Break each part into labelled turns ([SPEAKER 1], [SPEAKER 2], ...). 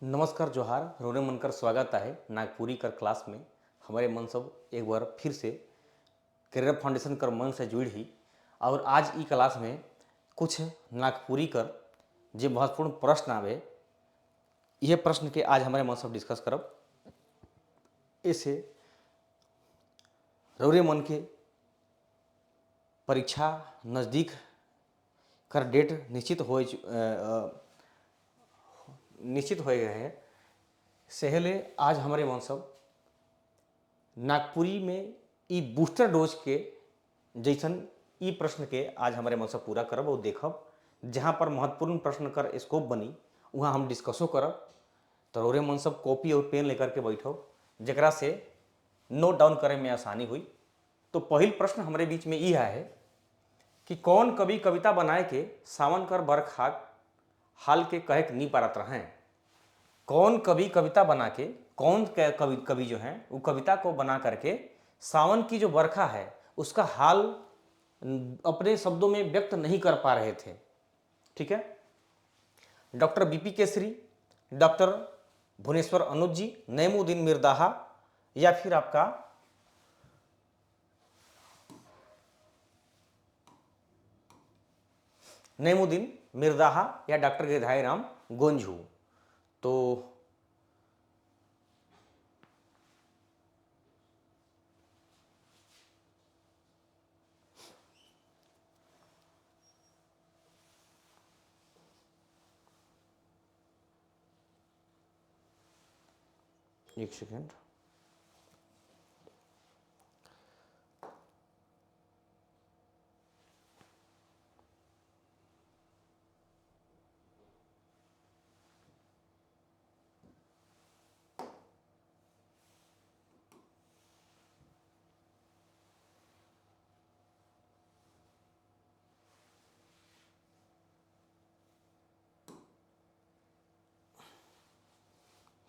[SPEAKER 1] नमस्कार जोहार रोने मनकर स्वागत है नागपुरी कर क्लास में। हमारे मन सब एक बार फिर से करियर फाउंडेशन कर मन से जुड़ ही और आज ई क्लास में कुछ नागपुरी कर जो महत्वपूर्ण प्रश्न आवे यह प्रश्न के आज हमारे मन सब डिस्कस करब। ऐसे रौरे मन के परीक्षा नज़दीक कर डेट निश्चित हो गए हैं। सेहले आज हमारे मन सब नागपुरी में ई बूस्टर डोज के जैसन ई प्रश्न के आज हमारे मन सब पूरा करब और देखब। जहाँ पर महत्वपूर्ण प्रश्न कर स्कोप बनी वहाँ हम डिस्कसो करब। तो रौरे मन सब कॉपी और पेन लेकर के बैठो जरा से नोट डाउन करे में आसानी हुई। तो पहल प्रश्न हमारे बीच में यह है कि कौन कवि कविता बनाए के सावन कर बरखा हाल के कहे के नहीं पारत रहें। कौन कवि कविता बना के कवि जो हैं वो कविता को बना करके सावन की जो बरखा है उसका हाल अपने शब्दों में व्यक्त नहीं कर पा रहे थे। ठीक है, डॉक्टर बीपी केसरी, डॉक्टर भुवनेश्वर अनुज जी, नईमुद्दीन मिर्दाहा या फिर आपका नईमुद्दीन मिर्दाहा या डॉक्टर गिरधारी राम गोंझू। तो एक सेकेंड,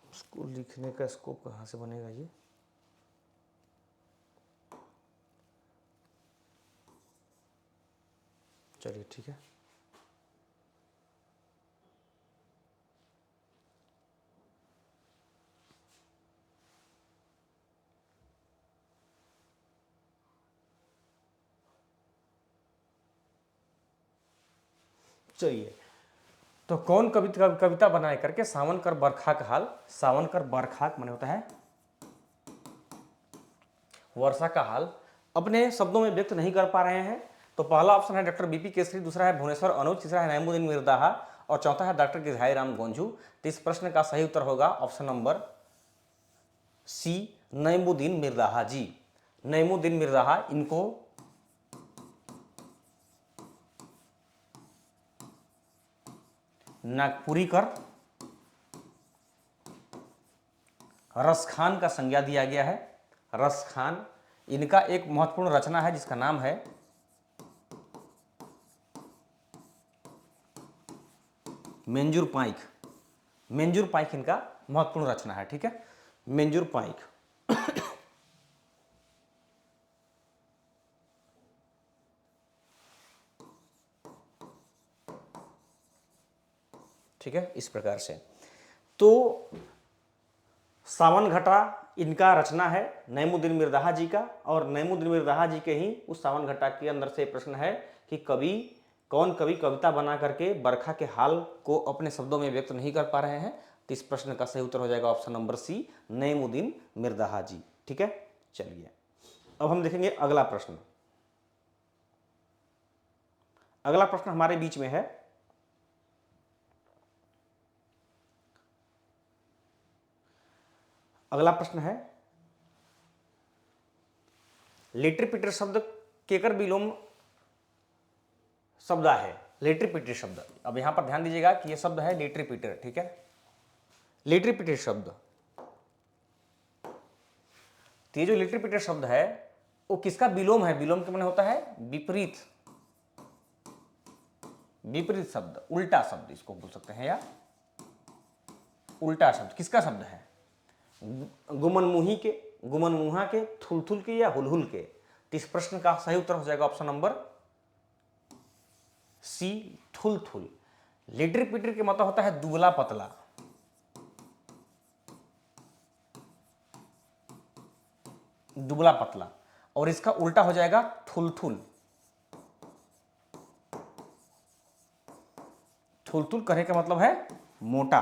[SPEAKER 1] उसको लिखने का स्कोप कहाँ से बनेगा ये। चलिए ठीक है, चलिए। तो कौन कविता बनाए करके सावन कर बरखा का हाल, सावन कर बरखा माने होता है वर्षा का हाल, अपने शब्दों में व्यक्त नहीं कर पा रहे हैं। तो पहला ऑप्शन है डॉक्टर बीपी केसरी, दूसरा है भुवनेश्वर अनुज, तीसरा है नईमुद्दीन मिर्दाहा और चौथा है डॉक्टर गिरधारी राम गोंझू। तो इस प्रश्न का सही उत्तर होगा ऑप्शन नंबर सी, नईमुद्दीन मिर्दाहा जी। नईमुद्दीन मिर्दाहा इनको नागपुरी कर रसखान का संज्ञा दिया गया है। रसखान इनका एक महत्वपूर्ण रचना है जिसका नाम है मेंजूर पाइक। मेंजूर पाइक इनका महत्वपूर्ण रचना है। ठीक है, मेंजूर पाइक। ठीक है, इस प्रकार से तो सावन घटा इनका रचना है नईमुद्दीन मिर्दाहा जी का, और नईमुद्दीन मिर्दाहा जी के ही उस सावन घटा के अंदर से प्रश्न है कि कौन कवि कविता बना करके बरखा के हाल को अपने शब्दों में व्यक्त नहीं कर पा रहे हैं। तो इस प्रश्न का सही उत्तर हो जाएगा ऑप्शन नंबर सी, नईमुद्दीन मिर्दाहा जी। ठीक है, चलिए अब हम देखेंगे अगला प्रश्न। अगला प्रश्न हमारे बीच में है अगला प्रश्न है लेटर पीटर शब्द केकर विलोम शब्द है। लेटर पीटर शब्द, अब यहां पर ध्यान दीजिएगा कि यह शब्द है लेटर पीटर। ठीक है, लेटर पीटर शब्द, तो ये जो लेटर पीटर शब्द है वो किसका विलोम है। विलोम के माने होता है विपरीत, विपरीत शब्द, उल्टा शब्द इसको बोल सकते हैं, या उल्टा शब्द। किसका शब्द है, गुमनमुहा के, थुलथुल के या हुलहुल के। तो इस प्रश्न का सही उत्तर हो जाएगा ऑप्शन नंबर सी, थुलथुल। लेटर पीटर के मतलब होता है दुबला पतला, दुबला पतला, और इसका उल्टा हो जाएगा थुलथुल। थुलथुल कहने का मतलब है मोटा,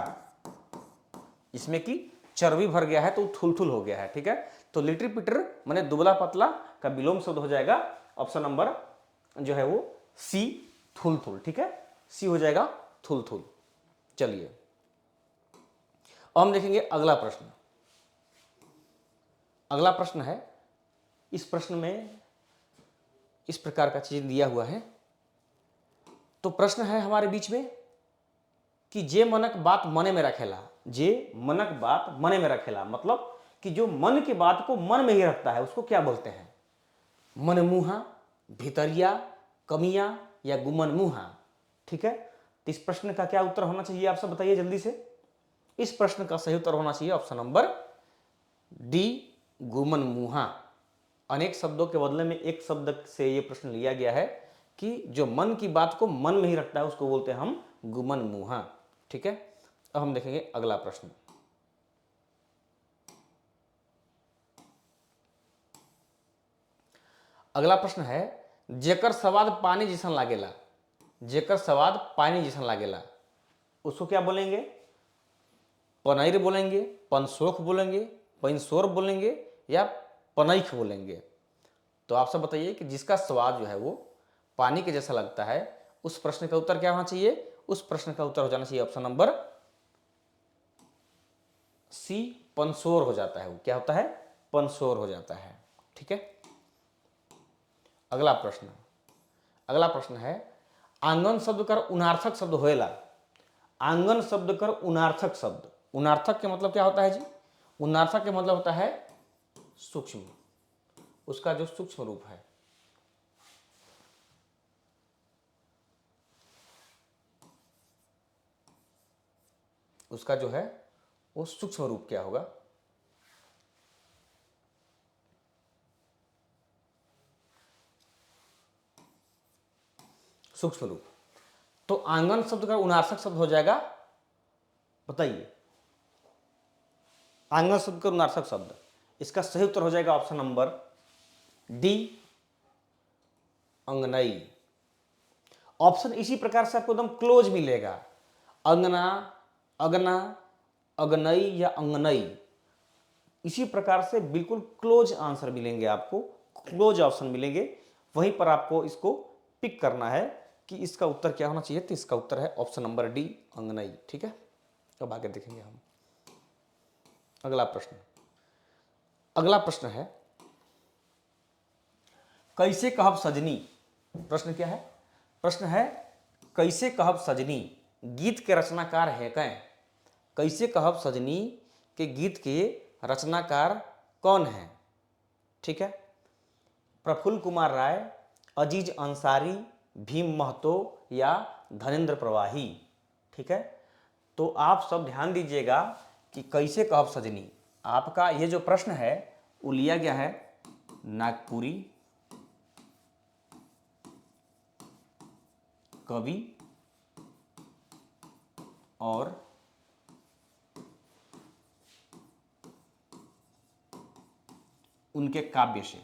[SPEAKER 1] इसमें कि चर्बी भर गया है तो थुलथुल हो गया है। ठीक है, तो लिटिल पिटर माने दुबला पतला का विलोम शब्द हो जाएगा ऑप्शन नंबर जो है वो सी, थुलथुल। ठीक है, सी हो जाएगा थुलथुल। चलिए अब हम देखेंगे अगला प्रश्न। अगला प्रश्न है, इस प्रश्न में इस प्रकार का चीज दिया हुआ है। तो प्रश्न है हमारे बीच में कि जे मनक बात मने में रखेला, जे मनक बात मने में रखेला मतलब कि जो मन की बात को मन में ही रखता है उसको क्या बोलते हैं? मनमुहा, भितरिया, कमिया या गुमनमुहा। ठीक है, तो इस प्रश्न का क्या उत्तर होना चाहिए आप सब बताइए जल्दी से। इस प्रश्न का सही उत्तर होना चाहिए ऑप्शन नंबर डी, गुमनमुहा। अनेक शब्दों के बदले में एक शब्द से यह प्रश्न लिया गया है कि जो मन की बात को मन में ही रखता है उसको बोलते हैं हम गुमनमुहा। ठीक है, अब हम देखेंगे अगला प्रश्न। अगला प्रश्न है, जेकर स्वाद पानी जैसन लागेला, जेकर स्वाद पानी जैसन लागेला उसको क्या बोलेंगे? पनैर बोलेंगे, पनसोख बोलेंगे, पैनसोर बोलेंगे या पनैख बोलेंगे? तो आप सब बताइए कि जिसका स्वाद जो है वो पानी के जैसा लगता है उस प्रश्न का उत्तर क्या होना चाहिए? उस प्रश्न का उत्तर हो जाना चाहिए ऑप्शन नंबर सी, पनसोर हो जाता है। वो क्या होता है? पनसोर हो जाता है। ठीक है, अगला प्रश्न। अगला प्रश्न है, आंगन शब्द कर उनार्थक शब्द होएला। आंगन शब्द कर उनार्थक शब्द, उनार्थक के मतलब क्या होता है जी? उनार्थक के मतलब होता है सूक्ष्म, उसका जो सूक्ष्म रूप है। उसका जो है वो सूक्ष्म रूप क्या होगा? सूक्ष्म रूप। तो आंगन शब्द का उनार्थक शब्द हो जाएगा, बताइए। आंगन शब्द का उनार्थक शब्द, इसका सही उत्तर हो जाएगा ऑप्शन नंबर डी, अंगनई। ऑप्शन इसी प्रकार से आपको एकदम क्लोज मिलेगा, अंगना, अगना, अगनई या अंगनई। इसी प्रकार से बिल्कुल क्लोज आंसर मिलेंगे आपको, क्लोज ऑप्शन मिलेंगे। वहीं पर आपको इसको पिक करना है कि इसका उत्तर क्या होना चाहिए। तो इसका उत्तर है ऑप्शन नंबर डी, अंगनई। ठीक है, अब आगे देखेंगे हम अगला प्रश्न। अगला प्रश्न है, कैसे कहब सजनी। प्रश्न क्या है? प्रश्न है कैसे कहब सजनी, गीत के रचनाकार है कै? कैसे कहब सजनी के गीत के रचनाकार कौन है? ठीक है, प्रफुल्ल कुमार राय, अजीज अंसारी, भीम महतो या धनेन्द्र प्रवाही। ठीक है, तो आप सब ध्यान दीजिएगा कि कैसे कहब सजनी, आपका ये जो प्रश्न है वो लिया गया है नागपुरी कवि और उनके काव्य से।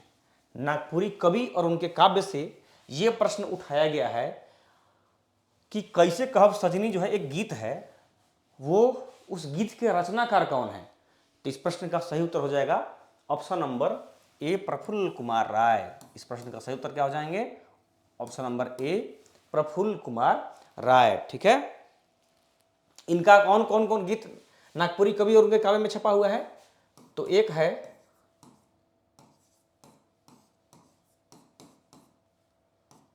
[SPEAKER 1] नागपुरी कवि और उनके काव्य से यह प्रश्न उठाया गया है कि कैसे कहब सजनी जो है एक गीत है, वो उस गीत के रचनाकार कौन है। तो इस प्रश्न का सही उत्तर हो जाएगा option number A, Prafulla Kumar Rai. इस प्रश्न का सही उत्तर क्या हो जाएंगे? Option number A, Prafulla Kumar Rai. ठीक है, इनका कौन कौन कौन गीत नागपुरी कवि और उनके काव्य में छपा हुआ है? तो एक है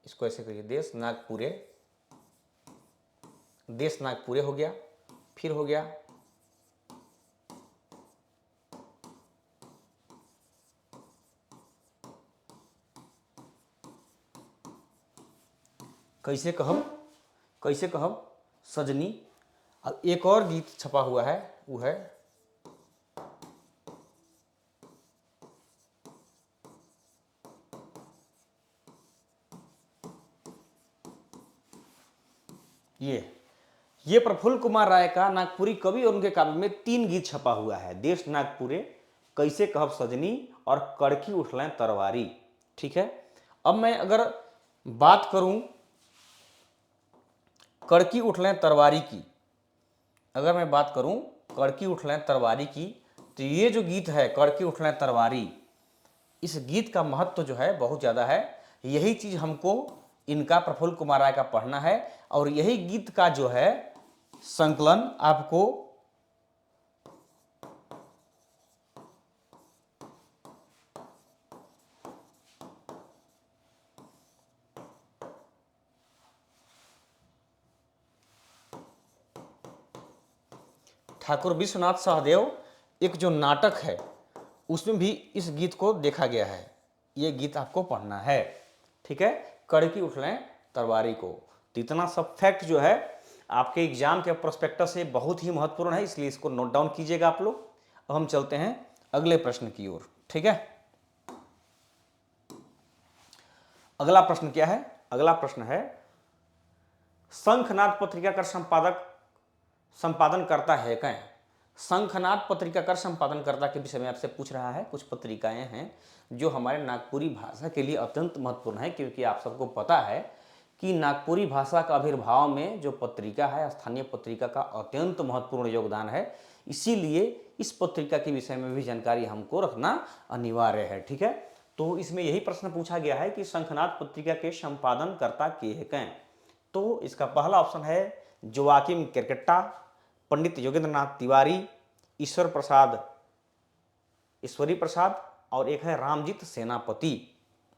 [SPEAKER 1] इसको ऐसे करिए, देश नागपुरे, देश नागपुरे हो गया, फिर हो गया कैसे कहब, कैसे कहब सजनी। अब एक और गीत छपा हुआ है, वो है ये प्रफुल्ल कुमार राय का नागपुरी कवि और उनके काव्य में 3 गीत छपा हुआ है। देश नागपुरे, कैसे कहब सजनी और कड़की उठलें तरवारी। ठीक है, अब मैं अगर बात करूं कड़की उठलें तरवारी की, अगर मैं बात करूं कड़की उठलें तरवारी की, तो ये जो गीत है कड़की उठलें तरवारी, इस गीत का महत्व जो है बहुत ज़्यादा है। यही चीज़ हमको इनका प्रफुल्ल कुमार राय का पढ़ना है और यही गीत का जो है संकलन आपको ठाकुर विश्वनाथ सहदेव एक जो नाटक है उसमें भी इस गीत को देखा गया है। ये गीत आपको पढ़ना है। ठीक है, कड़की उठलें तरवारी को। तो इतना सब फैक्ट जो है आपके एग्जाम के प्रोस्पेक्टस से बहुत ही महत्वपूर्ण है, इसलिए इसको नोट डाउन कीजिएगा आप लोग। अब हम चलते हैं अगले प्रश्न की ओर। ठीक है, अगला प्रश्न क्या है? अगला प्रश्न है शंखनाद पत्रिका का संपादन करता है क्या? शंखनाद पत्रिका का संपादनकर्ता के विषय में आपसे पूछ रहा है। कुछ पत्रिकाएं हैं जो हमारे नागपुरी भाषा के लिए अत्यंत महत्वपूर्ण है, क्योंकि आप सबको पता है कि नागपुरी भाषा का आविर्भाव में जो पत्रिका है स्थानीय पत्रिका का अत्यंत महत्वपूर्ण योगदान है। इसीलिए इस पत्रिका के विषय में भी जानकारी हमको रखना अनिवार्य है। ठीक है, तो इसमें यही प्रश्न पूछा गया है कि शंखनाद पत्रिका के संपादनकर्ता के हैं। तो इसका पहला ऑप्शन है जोआकिम केरकेट्टा, पंडित योगेंद्रनाथ तिवारी, ईश्वरी प्रसाद और एक है रामजीत सेनापति।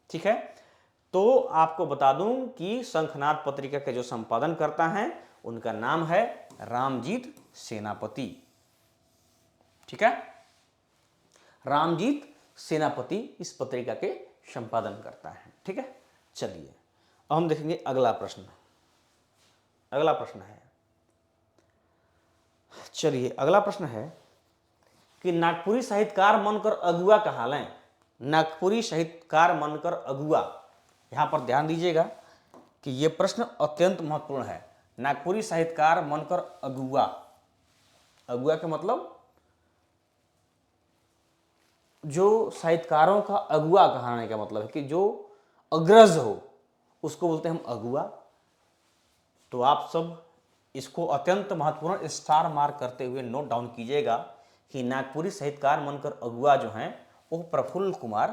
[SPEAKER 1] ठीक है, तो आपको बता दूं कि शंखनाद पत्रिका के जो संपादन करता है उनका नाम है रामजीत सेनापति। ठीक है, रामजीत सेनापति इस पत्रिका के संपादन करता है। ठीक है, चलिए अब हम देखेंगे अगला प्रश्न। अगला प्रश्न है, चलिए अगला प्रश्न है कि नागपुरी साहित्यकार मनकर अगुआ कहालें। नागपुरी साहित्यकार मनकर अगुआ, यहां पर ध्यान दीजिएगा कि यह प्रश्न अत्यंत महत्वपूर्ण है। नागपुरी साहित्यकार मनकर अगुआ, अगुआ के मतलब जो साहित्यकारों का अगुआ कहने का मतलब है कि जो अग्रज हो उसको बोलते हैं हम अगुआ। तो आप सब इसको अत्यंत महत्वपूर्ण स्टार मार्क करते हुए नोट डाउन कीजिएगा कि नागपुरी साहित्यकार मनकर अगुआ जो हैं वो प्रफुल्ल कुमार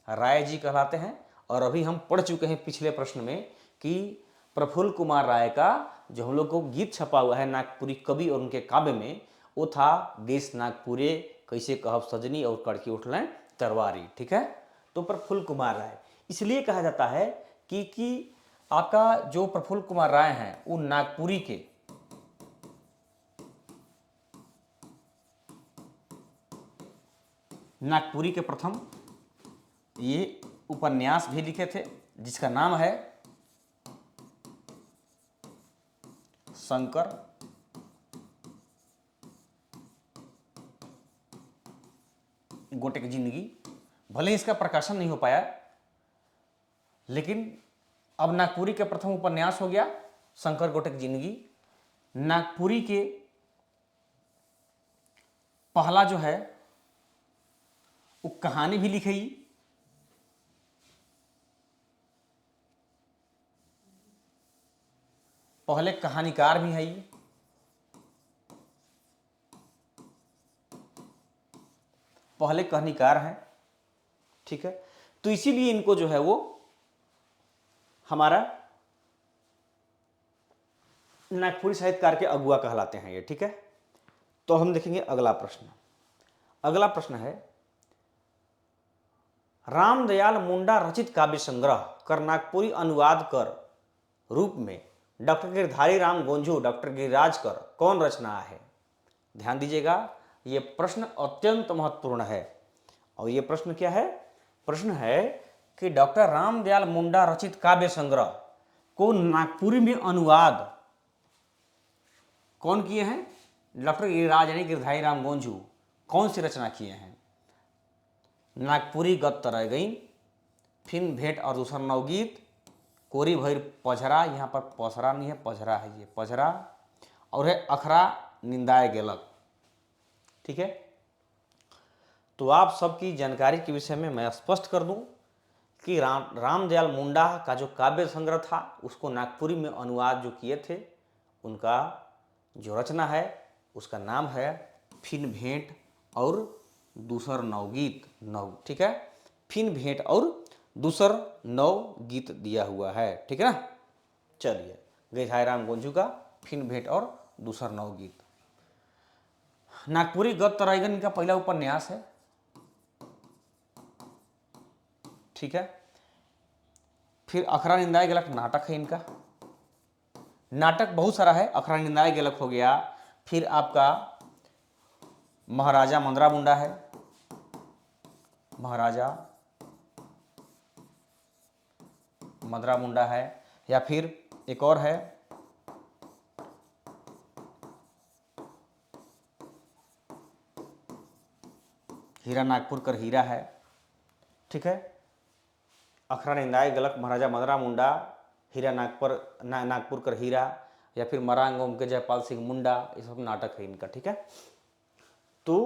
[SPEAKER 1] राय जी कहलाते हैं। और अभी हम पढ़ चुके हैं पिछले प्रश्न में कि प्रफुल्ल कुमार राय का जो हम लोग को गीत छपा हुआ है नागपुरी कवि और उनके काव्य में, वो था देश नागपुरे, कैसे कहब सजनी और कड़की उठलें तरवारी। ठीक है, तो प्रफुल्ल कुमार राय इसलिए कहा जाता है कि आपका जो प्रफुल्ल कुमार राय हैं वो नागपुरी के प्रथम ये उपन्यास भी लिखे थे जिसका नाम है शंकर गोटे की जिंदगी। भले इसका प्रकाशन नहीं हो पाया, लेकिन अब नागपुरी के प्रथम उपन्यास हो गया शंकर गोटे की जिंदगी। नागपुरी के पहला जो है वो कहानी भी लिखी, पहले कहानीकार भी है, पहले कहानीकार हैं। ठीक है, तो इसीलिए इनको जो है वो हमारा नागपुरी साहित्यकार के अगुआ कहलाते हैं ये। ठीक है, तो हम देखेंगे अगला प्रश्न। अगला प्रश्न है रामदयाल मुंडा रचित काव्य संग्रह कर नागपुरी अनुवाद कर रूप में डॉक्टर गिरधारी राम गोंझू, डॉक्टर गिरिराज कर कौन रचना है? ध्यान दीजिएगा, ये प्रश्न अत्यंत महत्वपूर्ण है। और ये प्रश्न क्या है? प्रश्न है कि डॉक्टर रामदयाल मुंडा रचित काव्य संग्रह को नागपुरी में अनुवाद कौन किए हैं? डॉक्टर गिरिराज यानी गिरधारी राम गोंझू कौन सी रचना किए हैं? नागपुरी गत तरह गई, फिर भेंट और दूसरा नवगीत, कोरी भैर पझरा, यहाँ पर पसरा नहीं है पझरा है, ये पझरा, और है अखरा निंदाए गेलक। ठीक है, तो आप सबकी जानकारी के विषय में मैं स्पष्ट कर दूं कि रामदयाल मुंडा का जो काव्य संग्रह था उसको नागपुरी में अनुवाद जो किए थे, उनका जो रचना है उसका नाम है फिन भेंट और दूसर नवगीत नव, ठीक है। फिन भेंट और दूसर नवगीत दिया हुआ है, ठीक है ना। चलिए, गैधाई गोंझू का फिन भेंट और दूसर नवगीत। नागपुरी गद्य तराइगन इनका पहला उपन्यास है, ठीक है। फिर अखरा निंदाए गलक नाटक है इनका, नाटक बहुत सारा है, अखरा निंदाए गलक हो गया। फिर आपका महाराजा मंदरा मुंडा है, महाराजा मंदरा मुंडा है, या फिर एक और है हीरा नागपुर कर हीरा है, ठीक है। अखरा निंदाए गलक महाराजा मंदरा मुंडा, हीरा नागपुर कर हीरा, या फिर मरांग ओम के जयपाल सिंह मुंडा, ये सब नाटक है इनका, ठीक है। तो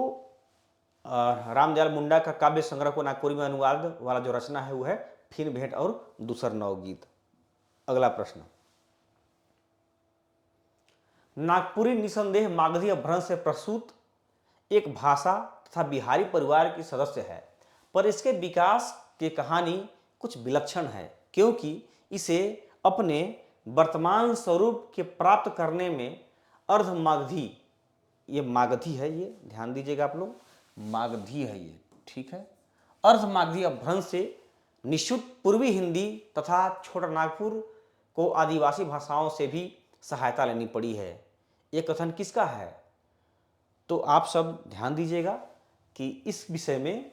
[SPEAKER 1] रामदयाल मुंडा का काव्य संग्रह को नागपुरी में अनुवाद वाला जो रचना है वो है फिन भेंट और दूसर नवगीत। अगला प्रश्न, नागपुरी निसंदेह मागधी अपभ्रंश से प्रसूत एक भाषा तथा बिहारी परिवार की सदस्य है, पर इसके विकास की कहानी कुछ विलक्षण है, क्योंकि इसे अपने वर्तमान स्वरूप के प्राप्त करने में अर्ध मागधी, ये मागधी है, ये ध्यान दीजिएगा आप लोग, मागधी है ये, ठीक है। अर्ध मागधी अपभ्रंश से निश्चित पूर्वी हिंदी तथा छोटा नागपुर को आदिवासी भाषाओं से भी सहायता लेनी पड़ी है। ये कथन किसका है? तो आप सब ध्यान दीजिएगा कि इस विषय में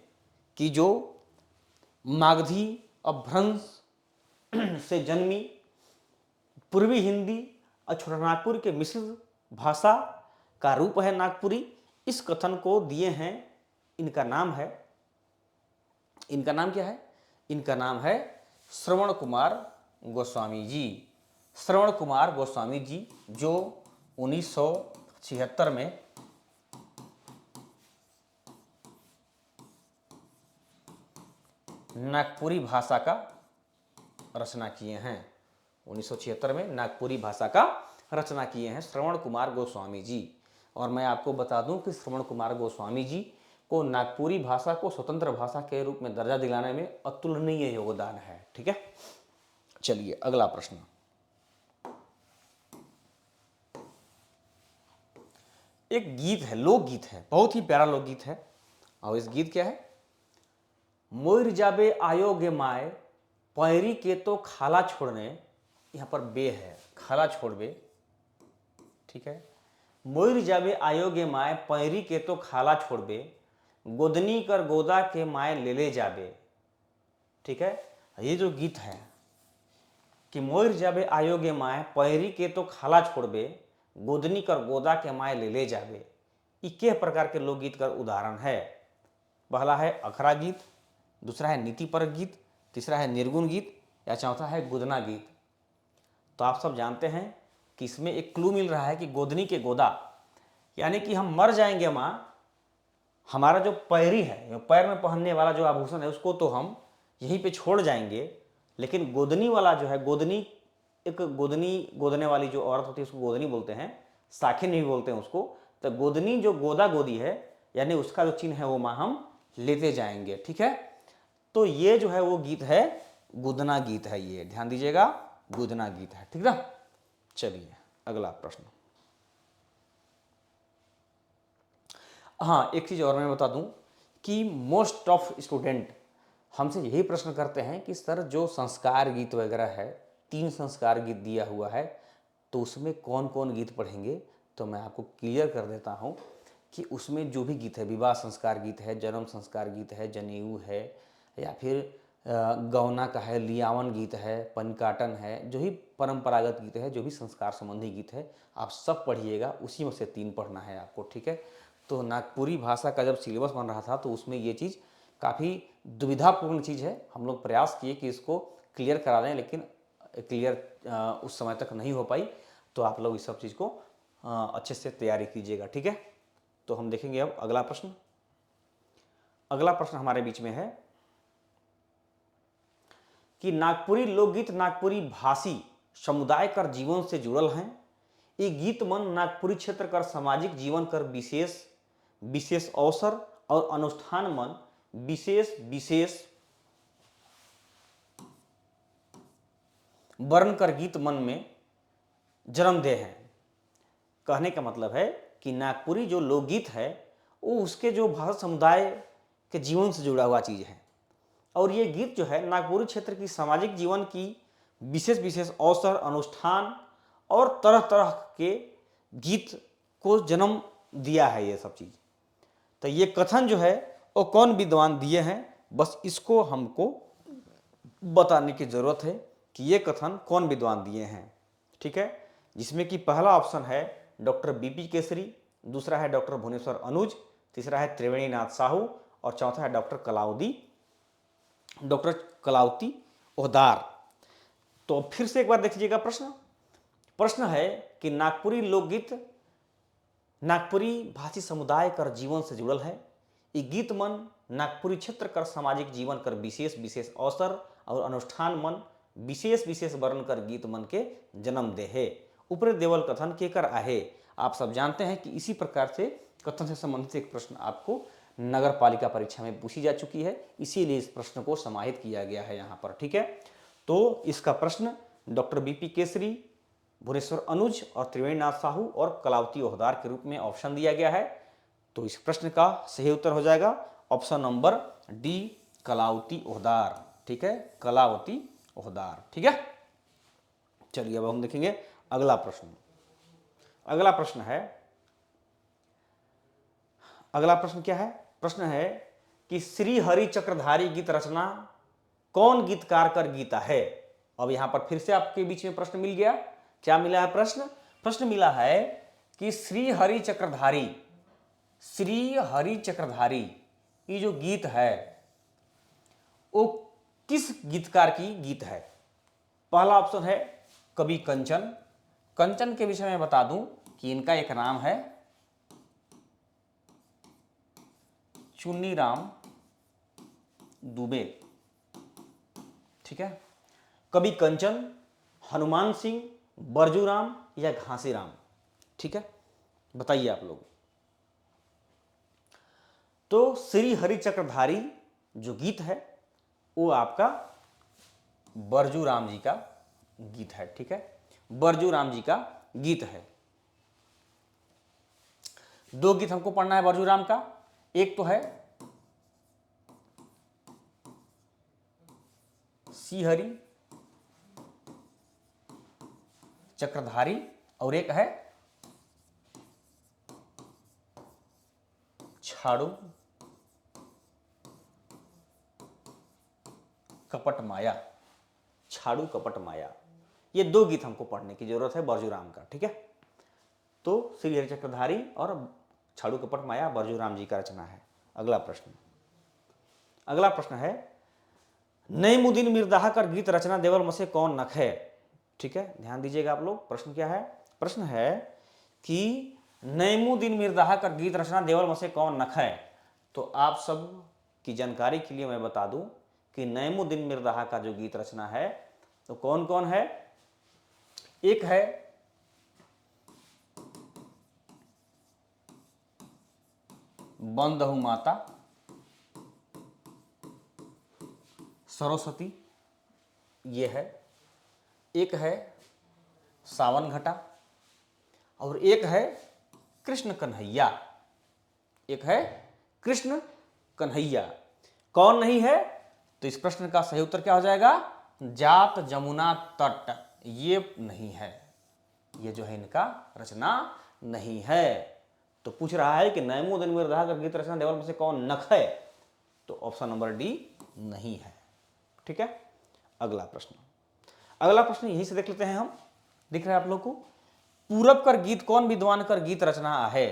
[SPEAKER 1] कि जो मागधी अपभ्रंश से जन्मी पूर्वी हिंदी और छोटा नागपुर के मिश्रित भाषा का रूप है नागपुरी, इस कथन को दिए हैं, इनका नाम है, इनका नाम क्या है? इनका नाम है श्रवण कुमार गोस्वामी जी। श्रवण कुमार गोस्वामी जी जो 1976 में नागपुरी भाषा का रचना किए हैं, 1976 में नागपुरी भाषा का रचना किए हैं श्रवण कुमार गोस्वामी जी। और मैं आपको बता दूं कि श्रवण कुमार गोस्वामी जी को नागपुरी भाषा को स्वतंत्र भाषा के रूप में दर्जा दिलाने में अतुलनीय योगदान है, ठीक है। चलिए अगला प्रश्न, एक गीत है, लोकगीत है, बहुत ही प्यारा लोकगीत है, और इस गीत क्या है? मोर जाबे आयोगे माए पैरी के तो खाला छोड़ने, यहाँ पर बे है, खाला छोड़बे, ठीक है। मोर जाबे आयोगे माए पैरी के तो खाला छोड़बे, गोदनी कर गोदा के माए ले ले जाबे, ठीक है। ये जो गीत है कि मोर जाबे आयोगे माए पैरी के तो खाला छोड़बे, गोदनी कर गोदा के माए ले ले जाबे, ये के प्रकार के लोकगीत का उदाहरण है? पहला है अखरा गीत, दूसरा है नीतिपरक गीत, तीसरा है निर्गुण गीत, या चौथा है गुदना गीत। तो आप सब जानते हैं कि इसमें एक क्लू मिल रहा है कि गोदनी के गोदा, यानी कि हम मर जाएंगे माँ, हमारा जो पैरी है, पैर में पहनने वाला जो आभूषण है उसको तो हम यहीं पे छोड़ जाएंगे, लेकिन गोदनी वाला जो है, गोदनी एक गोदने वाली जो औरत होती है उसको गोदनी बोलते हैं, साखिन भी बोलते हैं उसको। तो गोदनी जो गोदा गोदी है, यानी उसका जो चिन्ह है वो माँ हम लेते जाएंगे, ठीक है। तो ये जो है वो गीत है, गुदना गीत है, ये ध्यान दीजिएगा, गुदना गीत है, ठीक ना। चलिए अगला प्रश्न। हाँ, एक चीज और मैं बता दूं कि मोस्ट ऑफ स्टूडेंट हमसे यही प्रश्न करते हैं कि सर जो संस्कार गीत वगैरह है, 3 संस्कार गीत दिया हुआ है, तो उसमें कौन कौन गीत पढ़ेंगे? तो मैं आपको क्लियर कर देता हूं कि उसमें जो भी गीत है, विवाह संस्कार गीत है, जन्म संस्कार गीत है, जनेऊ है, या फिर गौना का है, लियावन गीत है, पनकाटन है, जो भी परंपरागत गीत है, जो भी संस्कार संबंधी गीत है, आप सब पढ़िएगा, उसी में से 3 पढ़ना है आपको, ठीक है। तो नागपुरी भाषा का जब सिलेबस बन रहा था तो उसमें ये चीज़ काफ़ी दुविधापूर्ण चीज़ है, हम लोग प्रयास किए कि इसको क्लियर करा दें, लेकिन क्लियर उस समय तक नहीं हो पाई। तो आप लोग इस सब चीज़ को अच्छे से तैयारी कीजिएगा, ठीक है। तो हम देखेंगे अब अगला प्रश्न। अगला प्रश्न हमारे बीच में है कि नागपुरी लोकगीत नागपुरी भाषी समुदाय कर जीवन से जुड़ल हैं। ये गीत मन नागपुरी क्षेत्र कर सामाजिक जीवन कर विशेष विशेष अवसर और अनुष्ठान मन विशेष विशेष वर्ण कर गीत मन में जन्म दे हैं। कहने का मतलब है कि नागपुरी जो लोकगीत है वो उसके जो भाषा समुदाय के जीवन से जुड़ा हुआ चीज़ है, और ये गीत जो है नागपुरी क्षेत्र की सामाजिक जीवन की विशेष विशेष अवसर अनुष्ठान और तरह तरह के गीत को जन्म दिया है ये सब चीज़। तो ये कथन जो है वो कौन विद्वान दिए हैं, बस इसको हमको बताने की ज़रूरत है कि ये कथन कौन विद्वान दिए हैं। ठीक है, जिसमें कि पहला ऑप्शन है डॉक्टर बीपी केसरी, दूसरा है डॉक्टर भुवनेश्वर अनुज, तीसरा है त्रिवेणीनाथ साहू और चौथा है डॉक्टर कलावती ओहदार। तो फिर से एक बार देख लीजिएगा प्रश्न है कि नागपुरी लोकगीत नागपुरी भाषी समुदाय कर जीवन से जुड़ल है। ये गीत मन नागपुरी क्षेत्र कर सामाजिक जीवन कर विशेष विशेष अवसर और अनुष्ठान मन विशेष विशेष वर्ण कर गीत मन के जन्म दे है। ऊपर देवल कथन के कर आहे। आप सब जानते हैं कि इसी प्रकार से कथन से संबंधित एक प्रश्न आपको नगर पालिका परीक्षा में पूछी जा चुकी है, इसीलिए इस प्रश्न को समाहित किया गया है यहाँ पर। ठीक है, तो इसका प्रश्न डॉक्टर बीपी केसरी, भुवनेश्वर अनुज और त्रिवेणीनाथ साहू और कलावती ओहदार के रूप में ऑप्शन दिया गया है। तो इस प्रश्न का सही उत्तर हो जाएगा option number D, Kalavati Ohdar. ठीक है, कलावती ओहदार। ठीक है, चलिए अब हम देखेंगे अगला प्रश्न। अगला प्रश्न क्या है? प्रश्न है कि श्री हरि चक्रधारी गीत रचना कौन गीतकार कर गीता है। अब यहां पर फिर से आपके बीच में प्रश्न मिल गया। क्या मिला है प्रश्न मिला है कि श्री हरि चक्रधारी ये जो गीत है वो किस गीतकार की गीत है। पहला ऑप्शन है कवि कंचन के विषय में बता दूं कि इनका एक नाम है चुन्नीराम दुबे। ठीक है, कवि कंचन, हनुमान सिंह, बरजूराम या घासीराम। ठीक है, बताइए आप लोग। तो श्री हरि चक्रधारी जो गीत है वो आपका बरजूराम जी का गीत है। ठीक है, बरजूराम जी का गीत है। दो गीत हमको पढ़ना है बरजूराम का। एक तो है श्री हरि चक्रधारी और एक है छाड़ू कपट माया। छाड़ू कपट माया, ये दो गीत हमको पढ़ने की जरूरत है बरजूराम का। ठीक है, तो श्री हरि चक्रधारी और छाड़ू कपट माया बरजूराम जी का रचना है। अगला प्रश्न है नईमुद्दीन मिर्दाहा कर गीत रचना देवल मसे कौन नख है। ठीक है, ध्यान दीजिएगा आप लोग। प्रश्न क्या है? प्रश्न है कि नईमुद्दीन मिर्दाहा कर गीत रचना देवल मसे कौन नख है। तो आप सब की जानकारी के लिए मैं बता दूं कि नईमुद्दीन मिर्दाहा का जो गीत रचना है तो कौन कौन है। एक है बंदहु माता, सरस्वती ये है, एक है सावन घटा और एक है कृष्ण कन्हैया। एक है कृष्ण कन्हैया। कौन नहीं है? तो इस प्रश्न का सही उत्तर क्या हो जाएगा? जात जमुना तट, ये नहीं है, ये जो है इनका रचना नहीं है। तो पूछ रहा है कि नईमुद्दीन मिर्दाहा का गीत रचना देवल में से कौन नख है, तो ऑप्शन नंबर डी नहीं है। ठीक है, अगला प्रश्न यहीं से देख लेते हैं हम। दिख रहा है आप लोग को? पूरब कर गीत कौन विद्वान कर गीत रचना है।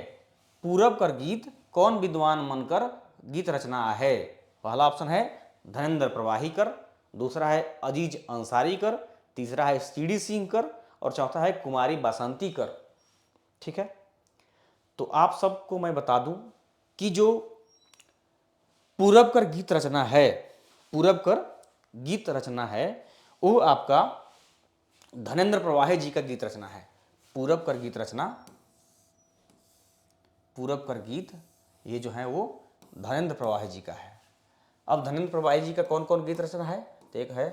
[SPEAKER 1] पूरब कर गीत कौन विद्वान मन कर गीत रचना है। पहला ऑप्शन है धनेंद्र प्रवाही कर, दूसरा है अजीज अंसारी कर, तीसरा है सीडी सिंह कर और चौथा है कुमारी बासंती कर। ठीक है, तो आप सबको मैं बता दूं कि जो पूरब कर गीत रचना है, पूरब कर गीत रचना है, वो आपका धनेंद्र प्रवाही जी का गीत रचना है। पूरब कर गीत रचना, पूरब कर गीत ये जो है वो धनेंद्र प्रवाही जी का है। अब धनेंद्र प्रवाही जी का कौन कौन गीत रचना है, तो एक है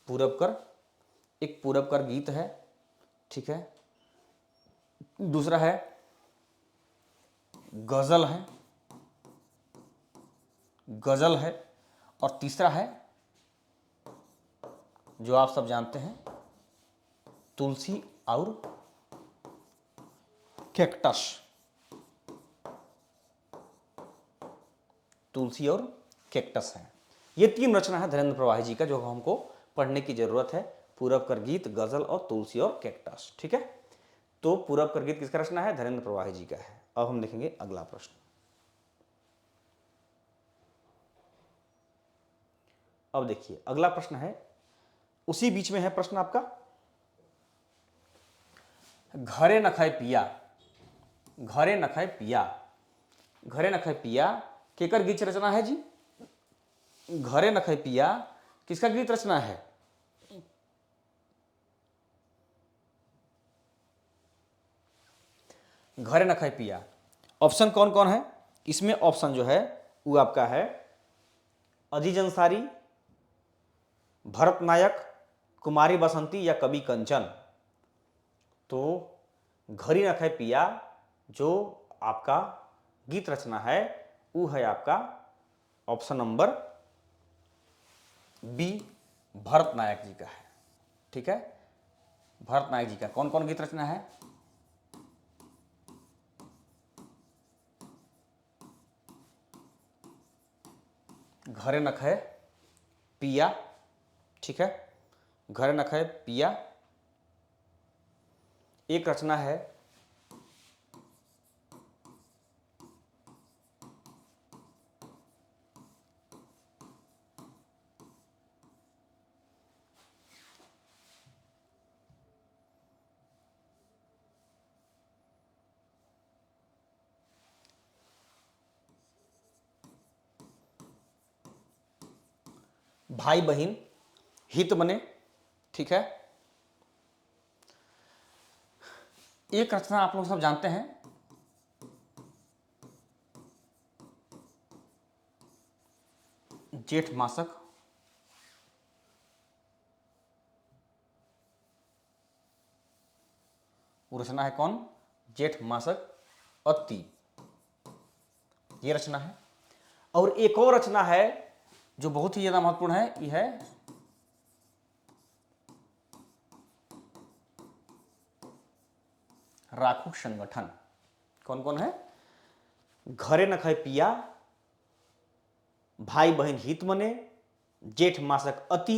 [SPEAKER 1] पूरब कर, एक पूरब कर गीत है, ठीक है। दूसरा है गजल है, गजल है। और तीसरा है जो आप सब जानते हैं तुलसी और कैक्टस, तुलसी और कैक्टस है। ये तीन रचना है धनेंद्र प्रवाही जी का जो हमको पढ़ने की जरूरत है, पूरब कर गीत, गजल और तुलसी और कैक्टस, ठीक है। तो पूरब कर गीत किसका रचना है, धनेंद्र प्रवाही जी का है। अब हम देखेंगे अगला प्रश्न। अब देखिए अगला प्रश्न है, उसी बीच में है प्रश्न आपका, घरे न खाए पिया, घरे न खाए पिया, घरे न खाए पिया केकर गीत रचना है जी, घरे न खाए पिया किसका गीत रचना है, घरे न खाए पिया। ऑप्शन कौन कौन है इसमें, ऑप्शन जो है वो आपका है अजीज अंसारी, भरत नायक, कुमारी बसंती या कवि कंचन। तो घरी न खाए पिया जो आपका गीत रचना है वो है आपका ऑप्शन नंबर बी, भरत नायक जी का है, ठीक है। भरत नायक जी का कौन कौन गीत रचना है, घरे न खाए पिया, ठीक है, घरे न खाए पिया। एक रचना है भाई बहन हित बने, ठीक है। एक रचना आप लोग सब जानते हैं जेठ मासक, वो रचना है कौन, जेठ मासक अति, ये रचना है। और एक और रचना है जो बहुत ही ज्यादा महत्वपूर्ण है, यह है राखू संगठन। कौन कौन है, घरे न खाए पिया, भाई बहन हित मने, जेठ मासक अति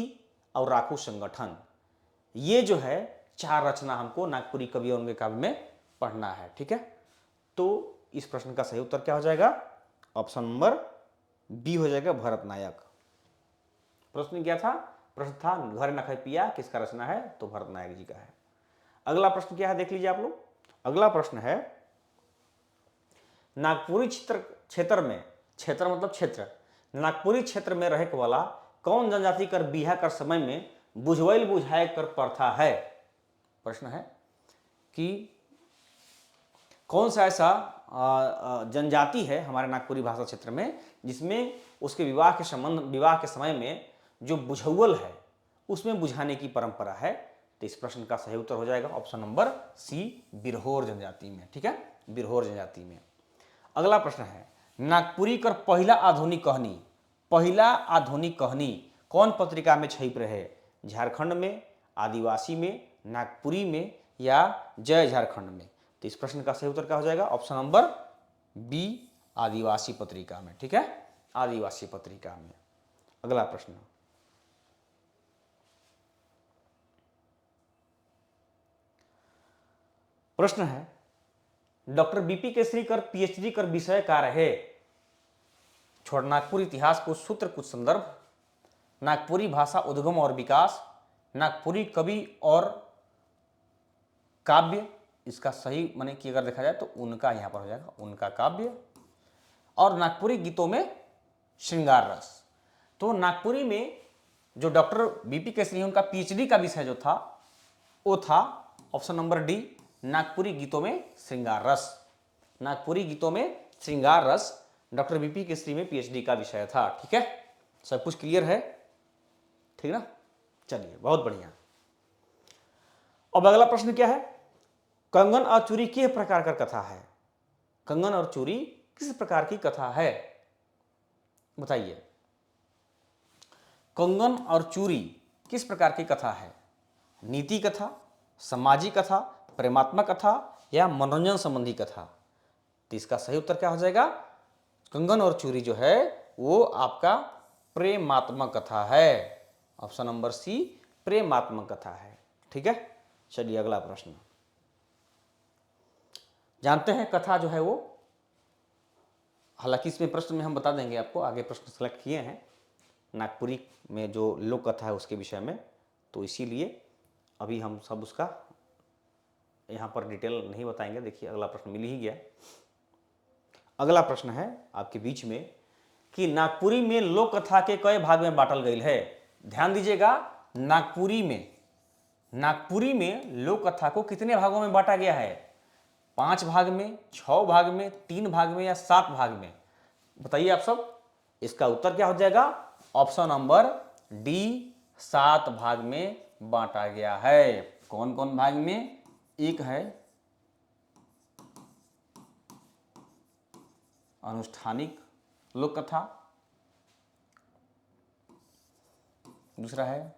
[SPEAKER 1] और राखू संगठन। ये जो है चार रचना हमको नागपुरी कवि और उनके काव्य में पढ़ना है, ठीक है। तो इस प्रश्न का सही उत्तर क्या हो जाएगा, ऑप्शन नंबर बी हो जाएगा, भरत नायक। प्रश्न क्या था, प्रश्न था घरे न खाए पिया किसका रचना है, तो भरत नायक जी का है। अगला प्रश्न क्या है देख लीजिए आप लोग। अगला प्रश्न है नागपुरी क्षेत्र में, क्षेत्र मतलब क्षेत्र, नागपुरी क्षेत्र में रहे वाला कौन जनजाति कर बिहा कर समय में बुझवैल बुझाए कर प्रथा है। प्रश्न है कि कौन सा ऐसा जनजाति है हमारे नागपुरी भाषा क्षेत्र में जिसमें उसके विवाह के संबंध, विवाह के समय में जो बुझौल है उसमें बुझाने की परंपरा है। तो इस प्रश्न का सही उत्तर हो जाएगा ऑप्शन नंबर सी, बिरहोर जनजाति में, ठीक है, बिरहोर जनजाति में। अगला प्रश्न है नागपुरी कर पहला आधुनिक कहनी, पहला आधुनिक कहनी कौन पत्रिका में छप रहे, झारखंड में, आदिवासी में, नागपुरी में या जय झारखंड में। तो इस प्रश्न का सही उत्तर क्या हो जाएगा, ऑप्शन नंबर बी, आदिवासी पत्रिका में, ठीक है, आदिवासी पत्रिका में। अगला प्रश्न, प्रश्न है डॉक्टर बीपी केसरी कर पीएचडी कर विषय का रहे, छोड़ नागपुर इतिहास कुछ सूत्र कुछ संदर्भ, नागपुरी भाषा उद्गम और विकास, नागपुरी कवि और काव्य इसका सही माने कि अगर देखा जाए तो उनका यहाँ पर हो जाएगा, उनका काव्य। और नागपुरी गीतों में श्रृंगार रस। तो नागपुरी में जो डॉक्टर बीपी केसरी हैं उनका पीएचडी का विषय जो था वो था ऑप्शन नंबर डी, नागपुरी गीतों में श्रृंगार रस। नागपुरी गीतों में श्रृंगार रस डॉक्टर बीपी केसरी में पीएचडी का विषय था। ठीक है, सब कुछ क्लियर है, ठीक ना। चलिए, बहुत बढ़िया। अब अगला प्रश्न क्या है, कंगन और चूड़ी किस प्रकार का कथा है। कंगन और चूड़ी किस प्रकार की कथा है, बताइए। कंगन और चूड़ी किस प्रकार की कथा है, नीति कथा, सामाजिक कथा, प्रेमात्मक कथा या मनोरंजन संबंधी कथा। तो इसका सही उत्तर क्या हो जाएगा, कंगन और चूड़ी जो है वो आपका प्रेमात्मक कथा है। ऑप्शन नंबर सी प्रेमात्मक कथा है। ठीक है, चलिए अगला प्रश्न जानते हैं। कथा जो है वो, हालांकि इसमें प्रश्न में हम बता देंगे आपको, आगे प्रश्न सेलेक्ट किए हैं नागपुरी में जो लोक कथा है उसके विषय में, तो इसीलिए अभी हम सब उसका यहाँ पर डिटेल नहीं बताएंगे। देखिए अगला प्रश्न मिल ही गया। अगला प्रश्न है आपके बीच में कि नागपुरी में लोक कथा के कई भाग में बांटल गई है। ध्यान दीजिएगा, नागपुरी में लोक कथा को कितने भागों में बांटा गया है, 5 भाग में, 6 भाग में, 3 भाग में या 7 भाग में, बताइए आप सब। इसका उत्तर क्या हो जाएगा, ऑप्शन नंबर डी 7 भाग में बांटा गया है। कौन कौन भाग में, एक है अनुष्ठानिक लोक कथा, दूसरा है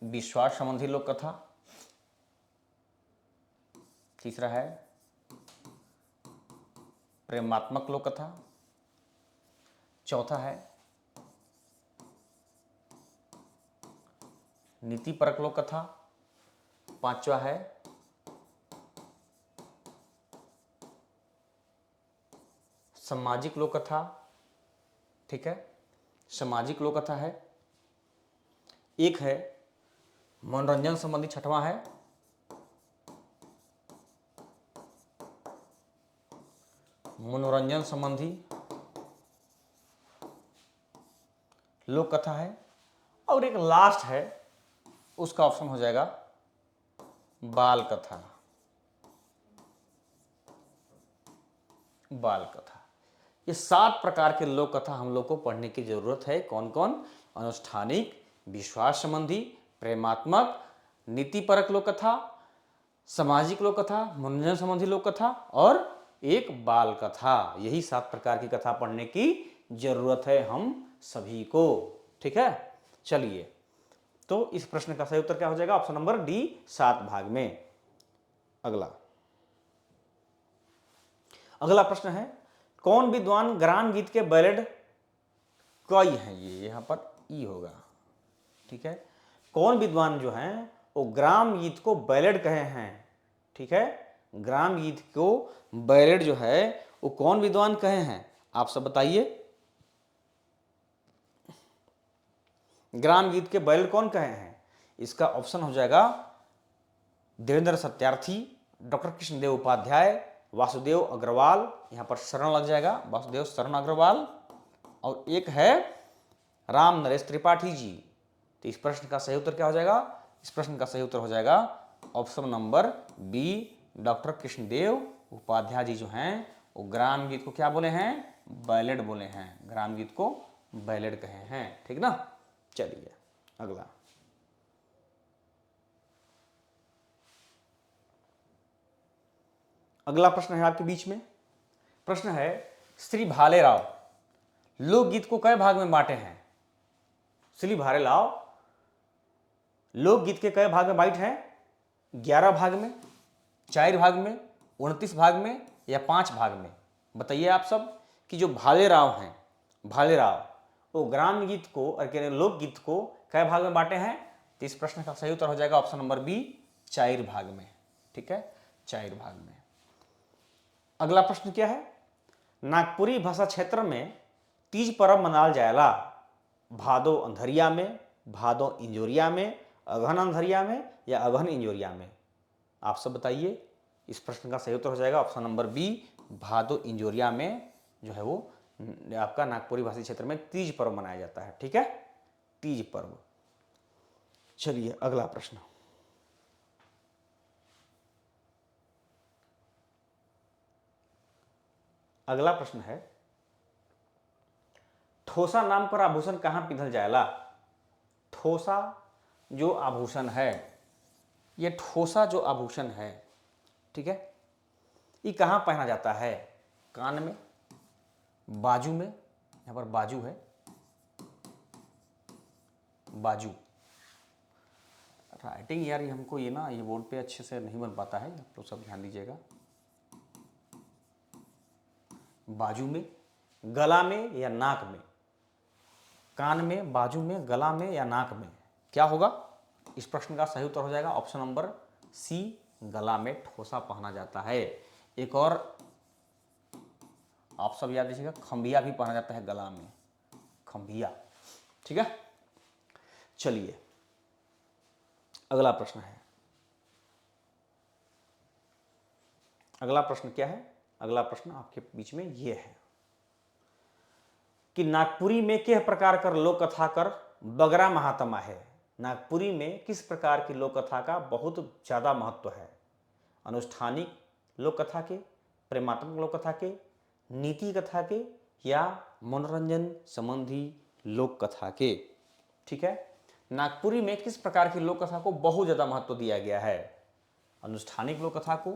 [SPEAKER 1] विश्वास संबंधी लोक कथा, तीसरा है प्रेमात्मक लोक कथा, चौथा है नीति परक लोक कथा, पांचवा है सामाजिक लोक कथा। ठीक है, सामाजिक लोक कथा है। एक है मनोरंजन संबंधी, छठवां है मनोरंजन संबंधी लोक कथा है। और एक लास्ट है, उसका ऑप्शन हो जाएगा बाल कथा। बाल कथा, ये 7 प्रकार के लोक कथा हम लोग को पढ़ने की जरूरत है। कौन कौन, अनुष्ठानिक, विश्वास संबंधी, प्रेमात्मक, नीतिपरक लोक कथा, सामाजिक लोक कथा, मनोरंजन संबंधी लोक कथा और एक बाल कथा। यही 7 प्रकार की कथा पढ़ने की जरूरत है हम सभी को। ठीक है, चलिए, तो इस प्रश्न का सही उत्तर क्या हो जाएगा, ऑप्शन नंबर डी 7 भाग में। अगला प्रश्न है, कौन विद्वान ग्राम गीत के बैलेड कई हैं, ये यहां पर ई होगा। ठीक है, कौन विद्वान जो हैं वो ग्राम गीत को बैलेड कहे हैं। ठीक है, ग्राम गीत को बैलेड जो है वो कौन विद्वान कहे हैं, आप सब बताइए। ग्राम गीत के बैलेड कौन कहे हैं, इसका ऑप्शन हो जाएगा देवेंद्र सत्यार्थी, डॉक्टर कृष्णदेव उपाध्याय, वासुदेव अग्रवाल, यहां पर शरण लग जाएगा, वासुदेव शरण अग्रवाल, और एक है राम नरेश त्रिपाठी जी। तो इस प्रश्न का सही उत्तर क्या हो जाएगा, इस प्रश्न का सही उत्तर हो जाएगा option number B, doctor Krishnadev Upadhyay ji जो हैं वो ग्राम गीत को क्या बोले हैं, बैलेड बोले हैं, ग्राम गीत को बैलेड कहे हैं। ठीक ना, चलिए अगला प्रश्न है आपके बीच में। प्रश्न है, श्री भालेराव लोकगीत को कई भाग में बांटे हैं। श्री भालेराव लोकगीत के कई भाग में बांटे हैं, 11 भाग में, 4 भाग में, 29 भाग में या 5 भाग में। बताइए आप सब कि जो भालेराव हैं, भालेराव वो ग्राम गीत को और लोकगीत को कई भाग में बांटे हैं। तो इस प्रश्न का सही उत्तर हो जाएगा ऑप्शन नंबर बी, 4 भाग में। ठीक है, 4 भाग में। अगला प्रश्न क्या है, नागपुरी भाषा क्षेत्र में तीज पर्व मनाल जाएला। भादो अंधरिया में, भादो इंजोरिया में, अगहन अंधरिया में या अगहन इंजोरिया में? आप सब बताइए। इस प्रश्न का सही उत्तर हो जाएगा ऑप्शन नंबर बी, भादो इंजोरिया में जो है वो आपका नागपुरी भाषी क्षेत्र में तीज पर्व मनाया जाता है। ठीक है, तीज पर्व। चलिए अगला प्रश्न। अगला प्रश्न है, ठोसा नाम पर आभूषण कहाँ पिंधल जाएला? ठोसा जो आभूषण है, ये ठोसा जो आभूषण है, ठीक है, ये कहाँ पहना जाता है? कान में, बाजू में, यहाँ पर बाजू है, बाजू। राइटिंग यार ये हमको ये ना ये बोर्ड पे अच्छे से नहीं बन पाता है, तो सब ध्यान दीजिएगा। बाजू में, गला में या नाक में? कान में, बाजू में, गला में या नाक में? क्या होगा? इस प्रश्न का सही उत्तर हो जाएगा ऑप्शन नंबर सी, गला में ठोसा पहना जाता है। एक और आप सब याद दीजिएगा, खंभिया भी पहना जाता है गला में, खंभिया। ठीक है, चलिए अगला प्रश्न है। अगला प्रश्न क्या है? अगला प्रश्न आपके बीच में ये है कि नागपुरी में किस प्रकार कर लोक कथा कर बगरा महात्मा है? नागपुरी में किस प्रकार की लोक कथा का बहुत ज्यादा महत्व है? अनुष्ठानिक लोक कथा के, प्रेमात्मक लोक कथा के, नीति कथा के या मनोरंजन संबंधी लोक कथा के? ठीक है, नागपुरी में किस प्रकार की लोक कथा को बहुत ज्यादा महत्व दिया गया है? अनुष्ठानिक लोक कथा को,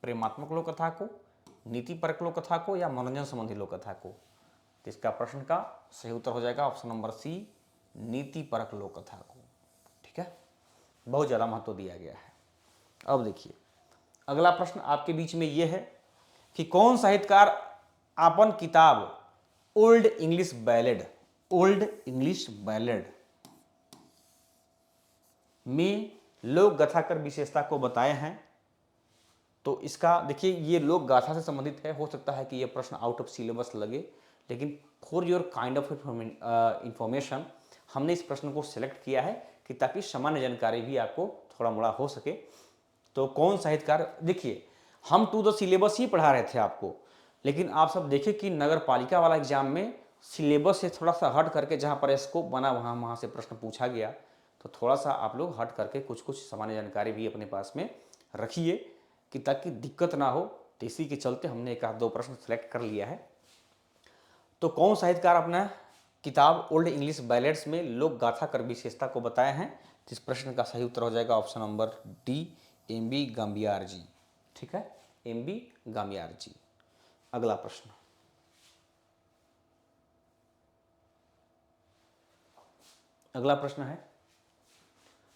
[SPEAKER 1] प्रेमात्मक लोक कथा को, नीतिपरक लोक कथा को या मनोरंजन संबंधी लोक कथा को? तो इसका प्रश्न का सही उत्तर हो जाएगा ऑप्शन नंबर सी, नीतिपरक लोक कथा को। ठीक है, बहुत ज्यादा महत्व दिया गया है। अब देखिए अगला प्रश्न आपके बीच में यह है कि कौन साहित्यकार अपन किताब old English ballad, old English ballad में लोक गाथा कर विशेषता को बताए हैं? तो इसका देखिए ये लोक गाथा से संबंधित है, हो सकता है कि ये प्रश्न आउट ऑफ सिलेबस लगे, लेकिन for your kind of information हमने इस प्रश्न को सिलेक्ट किया है कि ताकि सामान्य जानकारी भी आपको थोड़ा मोड़ा हो सके। तो कौन साहित्यकार, देखिए हम टू द सिलेबस ही पढ़ा रहे थे आपको, लेकिन आप सब देखें कि नगर पालिका वाला एग्जाम में सिलेबस से थोड़ा सा हट करके जहाँ पर स्कोप बना वहाँ से प्रश्न पूछा गया, तो थोड़ा सा आप लोग हट करके कुछ कुछ सामान्य जानकारी भी अपने पास में रखिए कि ताकि दिक्कत ना हो। तो इसी के चलते हमने एक आध दो प्रश्न सेलेक्ट कर लिया है। तो कौन साहित्यकार अपना किताब ओल्ड इंग्लिश बैलेड्स में लोक गाथा कर विशेषता को बताए हैं? तो इस प्रश्न का सही उत्तर हो जाएगा ऑप्शन नंबर डी, एम.बी. गाम्बियार जी। ठीक है, एम.बी. गाम्बियार जी। अगला प्रश्न, अगला प्रश्न है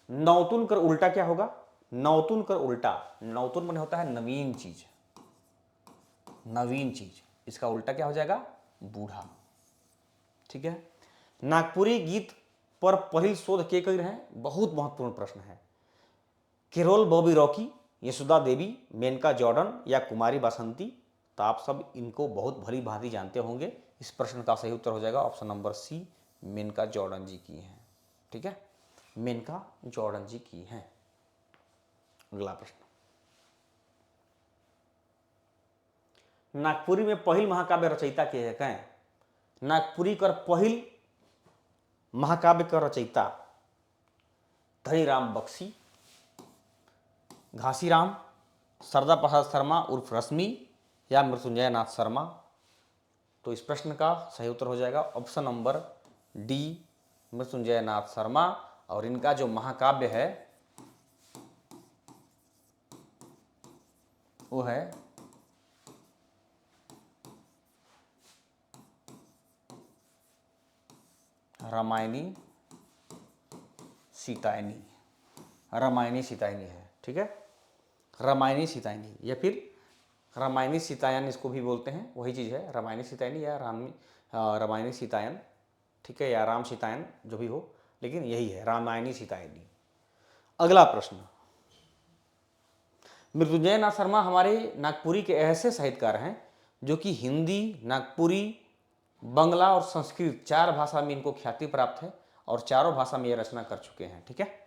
[SPEAKER 1] नौतुन कर उल्टा क्या होगा? नौतुन कर उल्टा, नौतुन माने होता है नवीन चीज, नवीन चीज, इसका उल्टा क्या हो जाएगा? बूढ़ा। ठीक है, नागपुरी गीत पर पहिल शोध के कर हैं? बहुत महत्वपूर्ण प्रश्न है। केरोल बॉबी रॉकी, यशोदा देवी, मेनका जॉर्डन या कुमारी बासंती? तो आप सब इनको बहुत भली भांति जानते होंगे। इस प्रश्न का सही उत्तर हो जाएगा option number C, Menka Jordan ji की हैं। ठीक है, मेनका जॉर्डन जी की हैं। अगला प्रश्न, नागपुरी में पहिल महाकाव्य रचयिता के हैं? नागपुरी कर पहिल महाकाव्य का रचयिता धनीराम बख्शी, घासीराम, सरदा प्रसाद शर्मा उर्फ रश्मि या मृत्युंजय नाथ शर्मा? तो इस प्रश्न का सही उत्तर हो जाएगा ऑप्शन नंबर डी, मृत्युंजय नाथ शर्मा। और इनका जो महाकाव्य है वो है रामायणी सीतायनी, रामायणी सीतायनी है। ठीक है, रामायणी सीतायनी या फिर रामायणी सीतायन इसको भी बोलते हैं, वही चीज़ है, रामायणी सीतायनी या रामायणी सीतायन। ठीक है, या राम सीतायन जो भी हो, लेकिन यही है रामायणी सीतायनी। अगला प्रश्न, मृत्युंजय नाथ शर्मा हमारे नागपुरी के ऐसे साहित्यकार हैं जो कि हिंदी, नागपुरी, बंगला और संस्कृत 4 भाषा में इनको ख्याति प्राप्त है और चारों भाषा में ये रचना कर चुके हैं। ठीक है,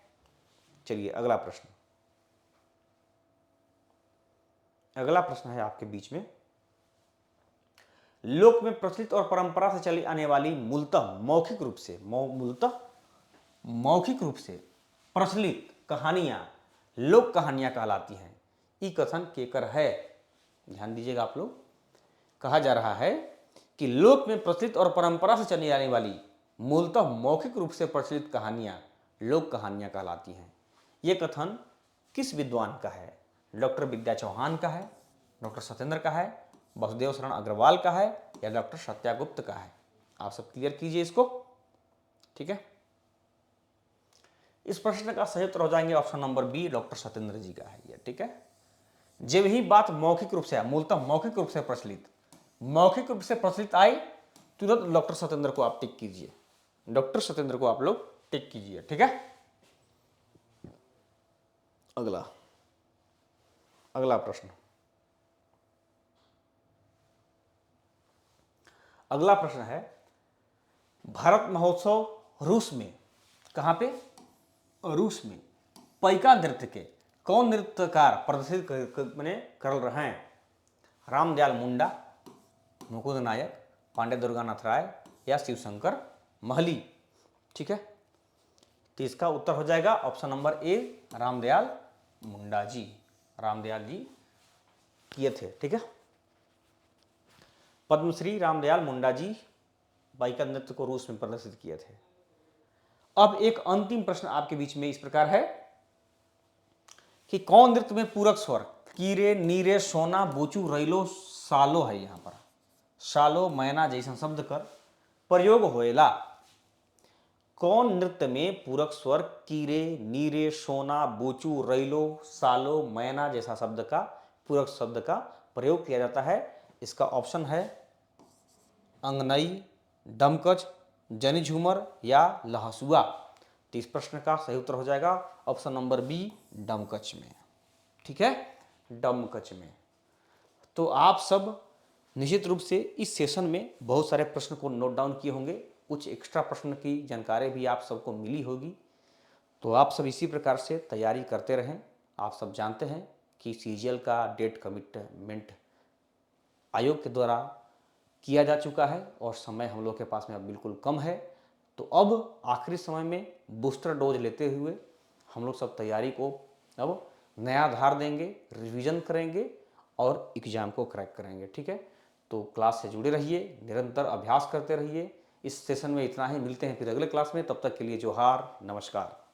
[SPEAKER 1] चलिए अगला प्रश्न। अगला प्रश्न है आपके बीच में, लोक में प्रचलित और परंपरा से चली आने वाली मूलतः मौखिक रूप से प्रचलित कहानियां लोक कहानियां कहलाती हैं। ई कथन केकर है? ध्यान दीजिएगा आप लोग, कहा जा रहा है कि लोक में प्रचलित और परंपरा से चली आने वाली मूलतः मौखिक रूप से प्रचलित कहानियां लोक कहानियां कहलाती हैं। यह कथन किस विद्वान का है? डॉक्टर विद्या चौहान का है, डॉक्टर सत्येंद्र का है, वसुदेव शरण अग्रवाल का है या डॉक्टर सत्यागुप्त का है? आप सब क्लियर कीजिए इसको। ठीक है, इस प्रश्न का सही उत्तर हो जाएंगे option number B, doctor Satyendra ji का है ये। ठीक है, जब ही बात मौखिक रूप से मूलतः मौखिक रूप से प्रचलित आई, तुरंत डॉक्टर सत्येंद्र को आप टिक कीजिए, डॉक्टर सत्येंद्र को आप लोग टिक कीजिए। ठीक है, अगला प्रश्न। अगला प्रश्न है, भारत महोत्सव रूस में, कहां पे? रूस में पैका नृत्य के कौन नृत्यकार प्रदर्शित कर रहे हैं? रामदयाल मुंडा, मुकुंद नायक, पांडे दुर्गानाथ राय या शिवशंकर महली? ठीक है, तो इसका उत्तर हो जाएगा ऑप्शन नंबर ए, रामदयाल मुंडा जी। रामदयाल जी किए थे। ठीक है, पद्मश्री रामदयाल मुंडा जी पैका नृत्य को रूस में प्रदर्शित किए थे। अब एक अंतिम प्रश्न आपके बीच में इस प्रकार है कि कौन नृत्य में पूरक स्वर कीरे, नीरे, सोना, बोचू, रैलो, सालो है? यहां पर सालो, मैना जैसा शब्द कर प्रयोग होएला। कौन नृत्य में पूरक स्वर कीरे, नीरे, सोना, बोचू, रैलो, सालो, मैना जैसा शब्द का पूरक शब्द का प्रयोग किया जाता है? इसका ऑप्शन है अंगनई, डमकच, जनी झूमर या लहसुआ। तो इस प्रश्न का सही उत्तर हो जाएगा ऑप्शन नंबर बी, डमकच में। ठीक है, डमकच में। तो आप सब निश्चित रूप से इस सेशन में बहुत सारे प्रश्न को नोट डाउन किए होंगे, कुछ एक्स्ट्रा प्रश्न की जानकारी भी आप सबको मिली होगी। तो आप सब इसी प्रकार से तैयारी करते रहें। आप सब जानते हैं कि सीजीएल का डेट कमिटमेंट आयोग के द्वारा किया जा चुका है और समय हम लोग के पास में अब बिल्कुल कम है। तो अब आखिरी समय में बूस्टर डोज लेते हुए हम लोग सब तैयारी को अब नया आधार देंगे, रिवीजन करेंगे और एग्जाम को क्रैक करेंगे। ठीक है, तो क्लास से जुड़े रहिए, निरंतर अभ्यास करते रहिए। इस सेशन में इतना ही, मिलते हैं फिर अगले क्लास में। तब तक के लिए जोहार, नमस्कार।